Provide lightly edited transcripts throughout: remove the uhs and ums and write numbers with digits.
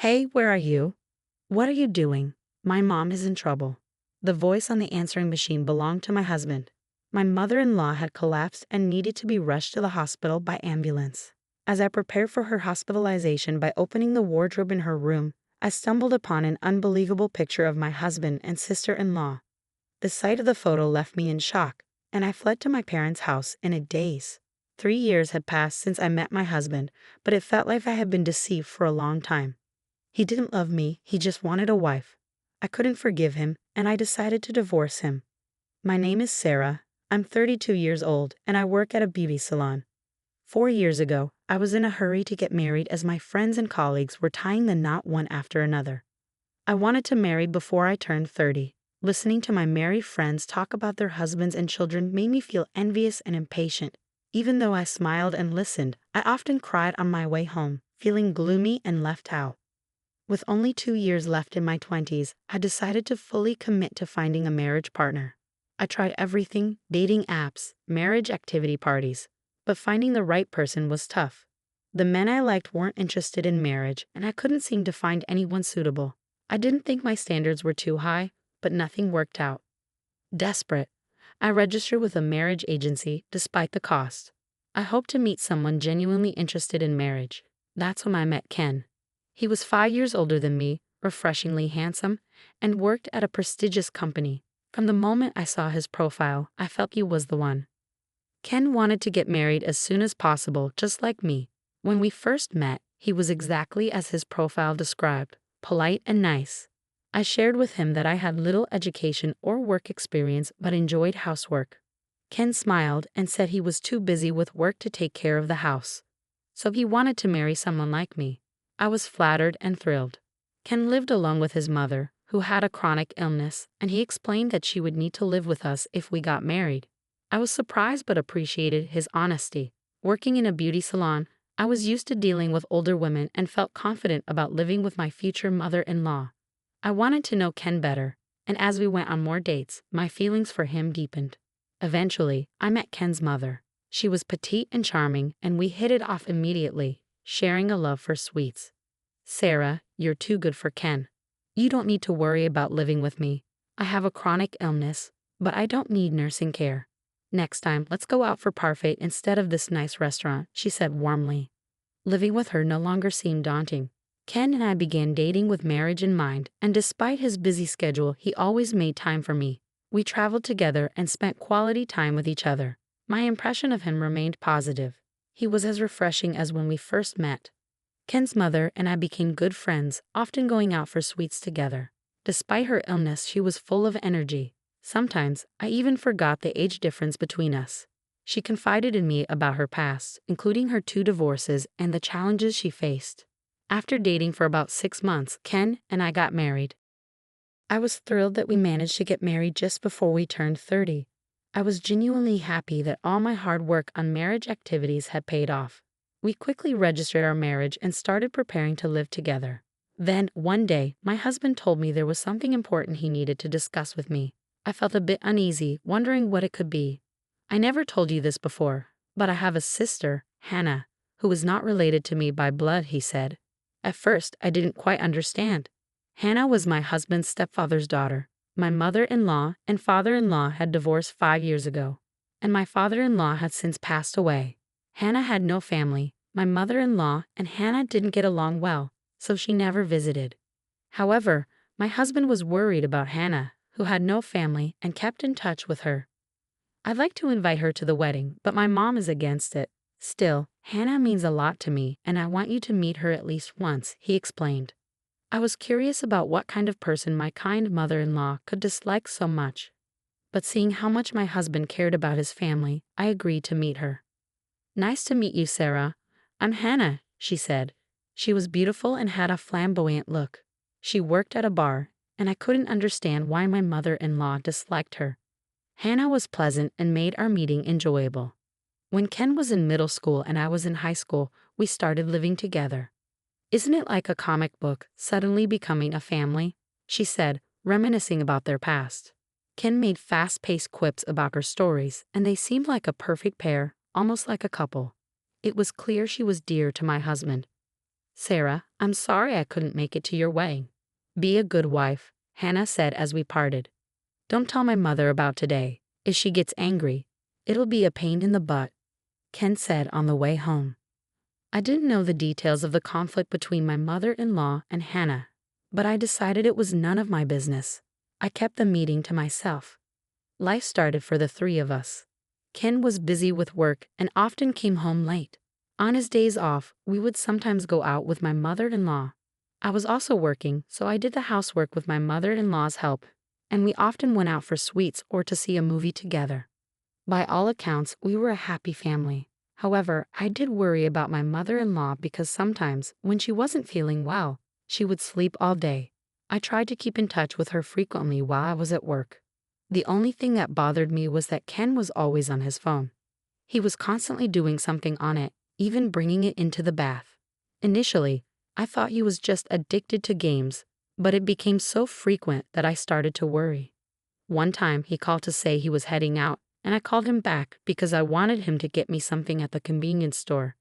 Hey, where are you? What are you doing? My mom is in trouble. The voice on the answering machine belonged to my husband. My mother-in-law had collapsed and needed to be rushed to the hospital by ambulance. As I prepared for her hospitalization by opening the wardrobe in her room, I stumbled upon an unbelievable picture of my husband and sister-in-law. The sight of the photo left me in shock, and I fled to my parents' house in a daze. 3 years had passed since I met my husband, but it felt like I had been deceived for a long time. He didn't love me, he just wanted a wife. I couldn't forgive him, and I decided to divorce him. My name is Sarah. I'm 32 years old, and I work at a beauty salon. 4 years ago, I was in a hurry to get married as my friends and colleagues were tying the knot one after another. I wanted to marry before I turned 30. Listening to my married friends talk about their husbands and children made me feel envious and impatient. Even though I smiled and listened, I often cried on my way home, feeling gloomy and left out. With only 2 years left in my 20s, I decided to fully commit to finding a marriage partner. I tried everything, dating apps, marriage activity parties, but finding the right person was tough. The men I liked weren't interested in marriage, and I couldn't seem to find anyone suitable. I didn't think my standards were too high, but nothing worked out. Desperate, I registered with a marriage agency despite the cost. I hoped to meet someone genuinely interested in marriage. That's when I met Ken. He was 5 years older than me, refreshingly handsome, and worked at a prestigious company. From the moment I saw his profile, I felt he was the one. Ken wanted to get married as soon as possible, just like me. When we first met, he was exactly as his profile described, polite and nice. I shared with him that I had little education or work experience but enjoyed housework. Ken smiled and said he was too busy with work to take care of the house. So he wanted to marry someone like me. I was flattered and thrilled. Ken lived alone with his mother, who had a chronic illness, and he explained that she would need to live with us if we got married. I was surprised but appreciated his honesty. Working in a beauty salon, I was used to dealing with older women and felt confident about living with my future mother-in-law. I wanted to know Ken better, and as we went on more dates, my feelings for him deepened. Eventually, I met Ken's mother. She was petite and charming, and we hit it off immediately, sharing a love for sweets. Sarah, you're too good for Ken. You don't need to worry about living with me. I have a chronic illness, but I don't need nursing care. Next time, let's go out for parfait instead of this nice restaurant, she said warmly. Living with her no longer seemed daunting. Ken and I began dating with marriage in mind, and despite his busy schedule, he always made time for me. We traveled together and spent quality time with each other. My impression of him remained positive. He was as refreshing as when we first met. Ken's mother and I became good friends, often going out for sweets together. Despite her illness, she was full of energy. Sometimes, I even forgot the age difference between us. She confided in me about her past, including her 2 divorces and the challenges she faced. After dating for about 6 months, Ken and I got married. I was thrilled that we managed to get married just before we turned 30. I was genuinely happy that all my hard work on marriage activities had paid off. We quickly registered our marriage and started preparing to live together. Then, one day, my husband told me there was something important he needed to discuss with me. I felt a bit uneasy, wondering what it could be. I never told you this before, but I have a sister, Hannah, who is not related to me by blood, he said. At first, I didn't quite understand. Hannah was my husband's stepfather's daughter. My mother-in-law and father-in-law had divorced 5 years ago, and my father-in-law had since passed away. Hannah had no family. My mother-in-law and Hannah didn't get along well, so she never visited. However, my husband was worried about Hannah, who had no family, and kept in touch with her. I'd like to invite her to the wedding, but my mom is against it. Still, Hannah means a lot to me, and I want you to meet her at least once, he explained. I was curious about what kind of person my kind mother-in-law could dislike so much. But seeing how much my husband cared about his family, I agreed to meet her. Nice to meet you, Sarah. I'm Hannah, she said. She was beautiful and had a flamboyant look. She worked at a bar, and I couldn't understand why my mother-in-law disliked her. Hannah was pleasant and made our meeting enjoyable. When Ken was in middle school and I was in high school, we started living together. Isn't it like a comic book, suddenly becoming a family? She said, reminiscing about their past. Ken made fast-paced quips about her stories, and they seemed like a perfect pair, almost like a couple. It was clear she was dear to my husband. Sarah, I'm sorry I couldn't make it to your wedding. Be a good wife, Hannah said as we parted. Don't tell my mother about today. If she gets angry, it'll be a pain in the butt, Ken said on the way home. I didn't know the details of the conflict between my mother-in-law and Hannah, but I decided it was none of my business. I kept the meeting to myself. Life started for the three of us. Ken was busy with work and often came home late. On his days off, we would sometimes go out with my mother-in-law. I was also working, so I did the housework with my mother-in-law's help, and we often went out for sweets or to see a movie together. By all accounts, we were a happy family. However, I did worry about my mother-in-law because sometimes, when she wasn't feeling well, she would sleep all day. I tried to keep in touch with her frequently while I was at work. The only thing that bothered me was that Ken was always on his phone. He was constantly doing something on it, even bringing it into the bath. Initially, I thought he was just addicted to games, but it became so frequent that I started to worry. One time, he called to say he was heading out, and I called him back because I wanted him to get me something at the convenience store.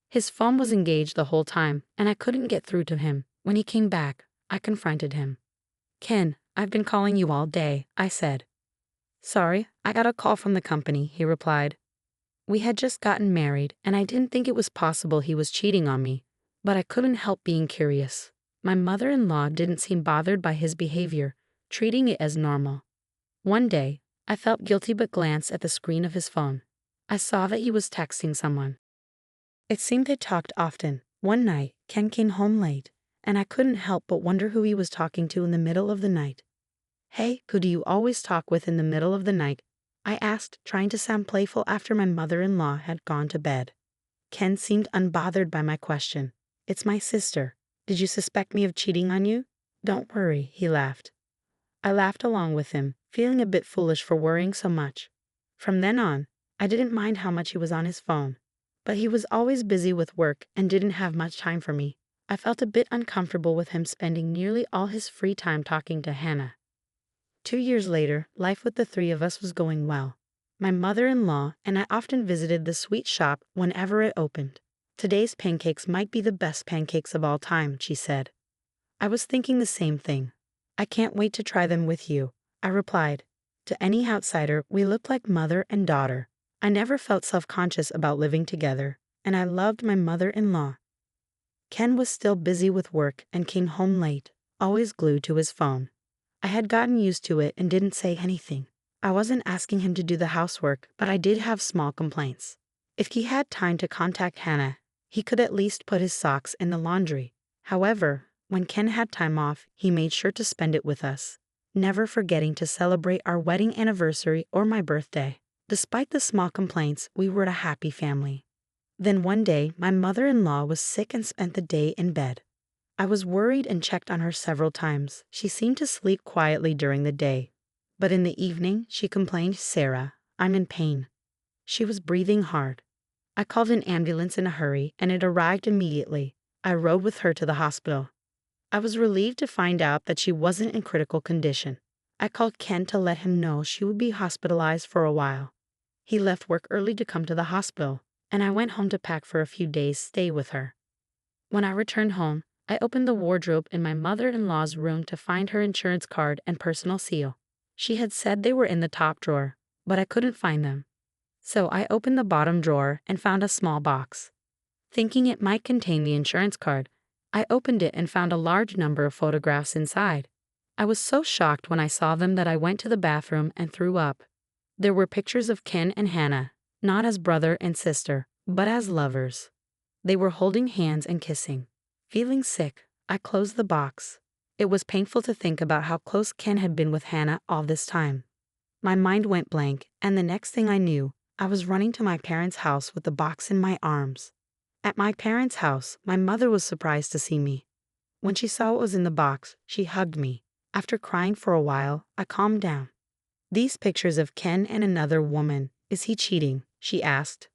His phone was engaged the whole time, and I couldn't get through to him. When he came back, I confronted him. Ken, I've been calling you all day, I said. Sorry, I got a call from the company, he replied. We had just gotten married, and I didn't think it was possible he was cheating on me, but I couldn't help being curious. My mother-in-law didn't seem bothered by his behavior, treating it as normal. One day, I felt guilty but glanced at the screen of his phone. I saw that he was texting someone. It seemed they talked often. One night, Ken came home late, and I couldn't help but wonder who he was talking to in the middle of the night. Hey, who do you always talk with in the middle of the night? I asked, trying to sound playful after my mother-in-law had gone to bed. Ken seemed unbothered by my question. It's my sister. Did you suspect me of cheating on you? Don't worry, he laughed. I laughed along with him, feeling a bit foolish for worrying so much. From then on, I didn't mind how much he was on his phone. But he was always busy with work and didn't have much time for me. I felt a bit uncomfortable with him spending nearly all his free time talking to Hannah. 2 years later, life with the three of us was going well. My mother-in-law and I often visited the sweet shop whenever it opened. Today's pancakes might be the best pancakes of all time, she said. I was thinking the same thing. I can't wait to try them with you, I replied. To any outsider, we looked like mother and daughter. I never felt self-conscious about living together, and I loved my mother-in-law. Ken was still busy with work and came home late, always glued to his phone. I had gotten used to it and didn't say anything. I wasn't asking him to do the housework, but I did have small complaints. If he had time to contact Hannah, he could at least put his socks in the laundry. However, when Ken had time off, he made sure to spend it with us, never forgetting to celebrate our wedding anniversary or my birthday. Despite the small complaints, we were a happy family. Then one day, my mother-in-law was sick and spent the day in bed. I was worried and checked on her several times. She seemed to sleep quietly during the day. But in the evening, she complained, Sarah, I'm in pain. She was breathing hard. I called an ambulance in a hurry, and it arrived immediately. I rode with her to the hospital. I was relieved to find out that she wasn't in critical condition. I called Ken to let him know she would be hospitalized for a while. He left work early to come to the hospital, and I went home to pack for a few days' stay with her. When I returned home, I opened the wardrobe in my mother-in-law's room to find her insurance card and personal seal. She had said they were in the top drawer, but I couldn't find them. So I opened the bottom drawer and found a small box. Thinking it might contain the insurance card, I opened it and found a large number of photographs inside. I was so shocked when I saw them that I went to the bathroom and threw up. There were pictures of Ken and Hannah, not as brother and sister, but as lovers. They were holding hands and kissing. Feeling sick, I closed the box. It was painful to think about how close Ken had been with Hannah all this time. My mind went blank, and the next thing I knew, I was running to my parents' house with the box in my arms. At my parents' house, my mother was surprised to see me. When she saw what was in the box, she hugged me. After crying for a while, I calmed down. These pictures of Ken and another woman, is he cheating? She asked.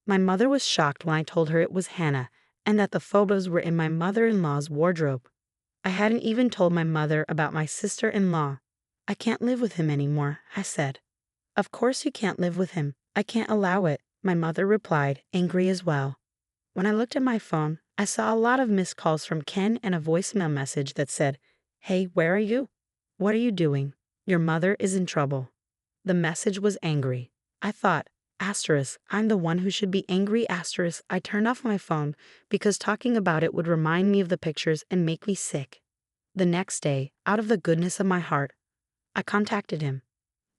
My mother was shocked when I told her it was Hannah, and that the photos were in my mother-in-law's wardrobe. I hadn't even told my mother about my sister-in-law. I can't live with him anymore, I said. Of course you can't live with him. I can't allow it, my mother replied, angry as well. When I looked at my phone, I saw a lot of missed calls from Ken and a voicemail message that said, "Hey, where are you? What are you doing? Your mother is in trouble." The message was angry. I thought, asterisk, I'm the one who should be angry, asterisk. I turned off my phone because talking about it would remind me of the pictures and make me sick. The next day, out of the goodness of my heart, I contacted him.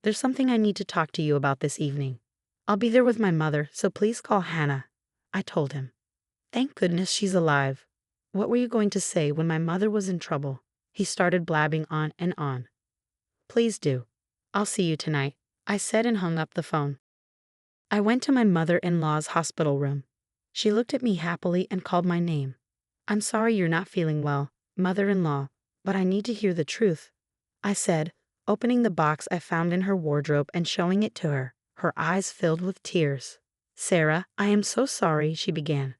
"There's something I need to talk to you about this evening. I'll be there with my mother, so please call Hannah," I told him. "Thank goodness she's alive. What were you going to say when my mother was in trouble?" He started blabbing on and on. "Please do. I'll see you tonight," I said and hung up the phone. I went to my mother-in-law's hospital room. She looked at me happily and called my name. "I'm sorry you're not feeling well, mother-in-law, but I need to hear the truth," I said, opening the box I found in her wardrobe and showing it to her, her eyes filled with tears. "Sarah, I am so sorry," she began.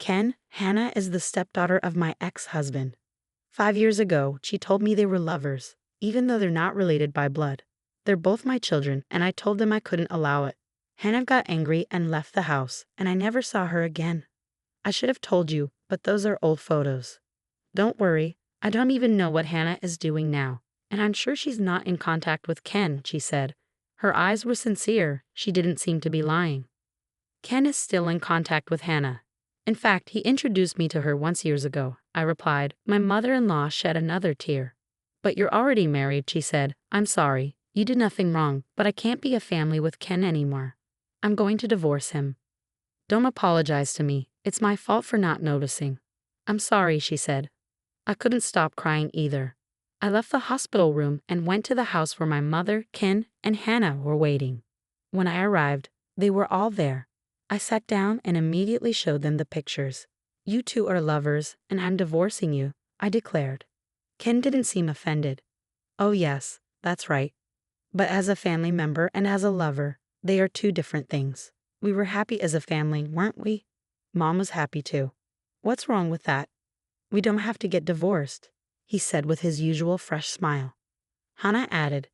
"Hannah is the stepdaughter of my ex-husband. 5 years ago, she told me they were lovers, even though they're not related by blood. They're both my children, and I told them I couldn't allow it. Hannah got angry and left the house, and I never saw her again. I should have told you, but those are old photos. Don't worry, I don't even know what Hannah is doing now, and I'm sure she's not in contact with Ken," she said. Her eyes were sincere, she didn't seem to be lying. "Ken is still in contact with Hannah. In fact, he introduced me to her once years ago," I replied. My mother-in-law shed another tear. "But you're already married," she said. "I'm sorry, you did nothing wrong, but I can't be a family with Ken anymore. I'm going to divorce him." "Don't apologize to me, it's my fault for not noticing." "I'm sorry," she said. I couldn't stop crying either. I left the hospital room and went to the house where my mother, Ken, and Hannah were waiting. When I arrived, they were all there. I sat down and immediately showed them the pictures. "You two are lovers, and I'm divorcing you," I declared. Ken didn't seem offended. "Oh yes, that's right. But as a family member and as a lover, they are two different things. We were happy as a family, weren't we? Mom was happy too. What's wrong with that? We don't have to get divorced," he said with his usual fresh smile. Hannah added,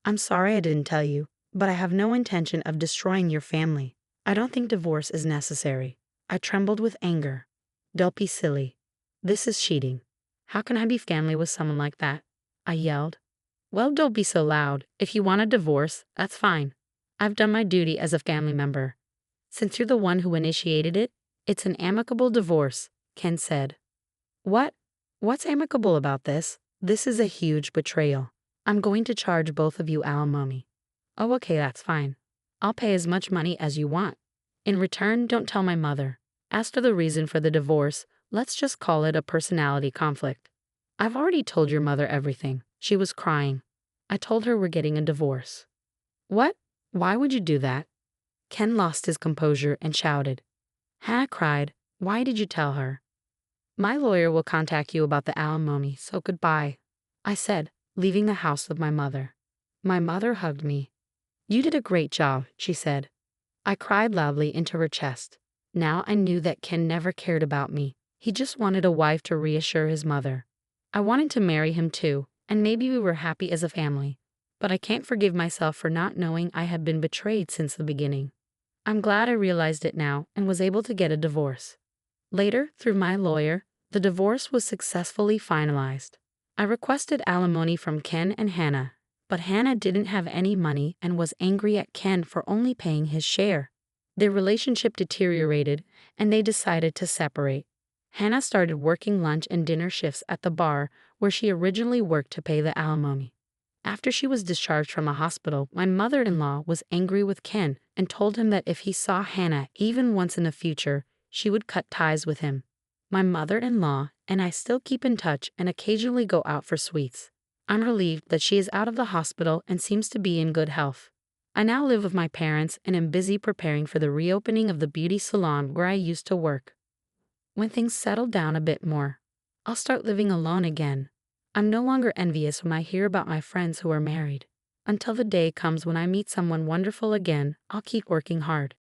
"I'm sorry I didn't tell you, but I have no intention of destroying your family. I don't think divorce is necessary." I trembled with anger. "Don't be silly. This is cheating. How can I be family with someone like that?" I yelled. "Well, don't be so loud. If you want a divorce, that's fine. I've done my duty as a family member. Since you're the one who initiated it, it's an amicable divorce," Ken said. "What? What's amicable about this? This is a huge betrayal. I'm going to charge both of you alimony." "Oh, okay, that's fine. I'll pay as much money as you want. In return, don't tell my mother. As for the reason for the divorce, let's just call it a personality conflict." "I've already told your mother everything." She was crying. "I told her we're getting a divorce." "What? Why would you do that?" Ken lost his composure and shouted. Hannah cried, "Why did you tell her?" "My lawyer will contact you about the alimony, so goodbye," I said, leaving the house with my mother. My mother hugged me. "You did a great job," she said. I cried loudly into her chest. Now I knew that Ken never cared about me. He just wanted a wife to reassure his mother. I wanted to marry him too, and maybe we were happy as a family. But I can't forgive myself for not knowing I had been betrayed since the beginning. I'm glad I realized it now and was able to get a divorce. Later, through my lawyer, the divorce was successfully finalized. I requested alimony from Ken and Hannah, but Hannah didn't have any money and was angry at Ken for only paying his share. Their relationship deteriorated, and they decided to separate. Hannah started working lunch and dinner shifts at the bar where she originally worked to pay the alimony. After she was discharged from a hospital, my mother-in-law was angry with Ken and told him that if he saw Hannah even once in the future, she would cut ties with him. My mother-in-law and I still keep in touch and occasionally go out for sweets. I'm relieved that she is out of the hospital and seems to be in good health. I now live with my parents and am busy preparing for the reopening of the beauty salon where I used to work. When things settle down a bit more, I'll start living alone again. I'm no longer envious when I hear about my friends who are married. Until the day comes when I meet someone wonderful again, I'll keep working hard.